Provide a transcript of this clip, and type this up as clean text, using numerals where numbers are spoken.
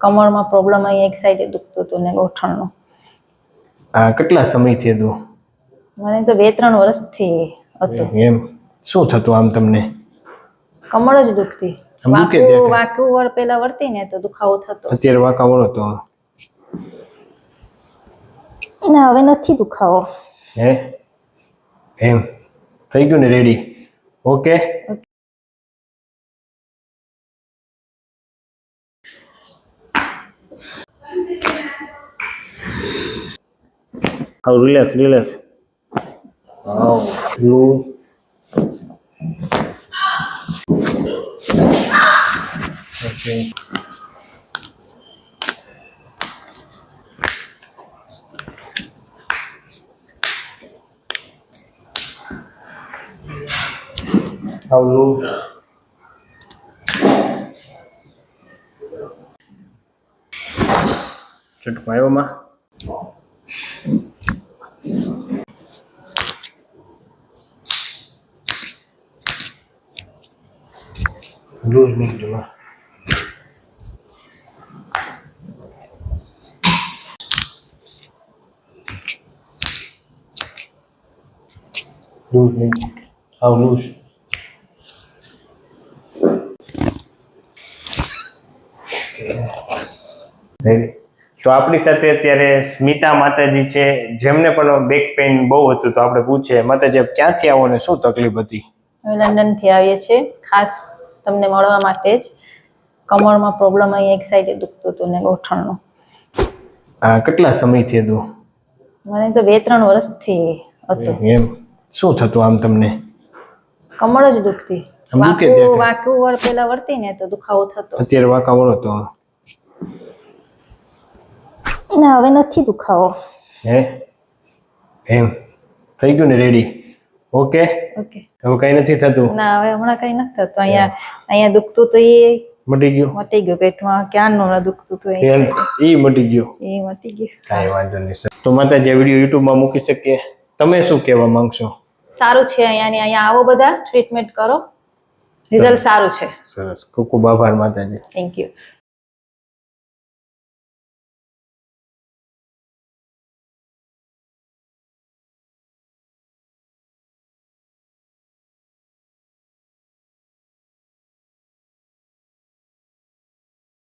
કમરમાં problem, અહીંયા એક સાઈડે દુખતું હતું ને ગોઠણનો. આ કેટલા સમયથી હતું? મને તો 2-3 વર્ષથી હતું. એમ શું થતું આમ તમને? કમર જ દુખતી. વાંકું વળ પેલા વર્તી ને તો દુખાવો થતો. અત્યારે વાંકા વળો તો ના, હવે નથી દુખાવો. હે એમ થઈ ગયું ને? Ready? Okay. How relax. Wow. Blue. Okay. How loose. ચટકો આવ્યો માં? લૂઝ નીકળ્યું માં. લૂઝ નીકળ્યું. હાવ લૂઝ. તો આપણી સાથે અત્યારે સ્મિતા માતાજી છે, જેમને પણ બેક પેઇન બહુ હતું. તો આપણે પૂછીએ, માતાજી ક્યાંથી આવો ને શું તકલીફ હતી? અમે લંડનથી આવીએ છીએ ખાસ તમને મળવા માટે જ. કમરમાં પ્રોબ્લેમ, અહીંયા એક સાઈડે દુખતું હતું ને ગોઠણનો. આ કેટલા સમયથી હતું? મને તો 2-3 વર્ષથી હતું. એમ શું થતું આમ તમને? કમર જ દુખતી. વાંકું વળ પેલા વર્તી ને તો દુખાવો થતો. અત્યારે વાંકા વળો તો ના, હવે નથી દુખાવો. હે એમ થઈ ગયું ને? રેડી? ઓકે. હવે કઈ નથી થતું? ના, હવે હમણાં કઈ નથી થતું. અહીંયા દુખતું તો એ મટી ગયું. પેટમાં ક્યાંનું દુખતું હતું એ મટી ગયું. કાંઈ વાંધો નહીં સર. તો માતાજી વિડીયો યુટ્યુબમાં મૂકી શકીએ? તમે શું કહેવા માંગશો? સારું છે. અહીંયા આવો, બધા ટ્રીટમેન્ટ કરો, રિઝલ્ટ સારું છે. સરસ. ખૂબ ખૂબ આભાર માતાજી. Thank you.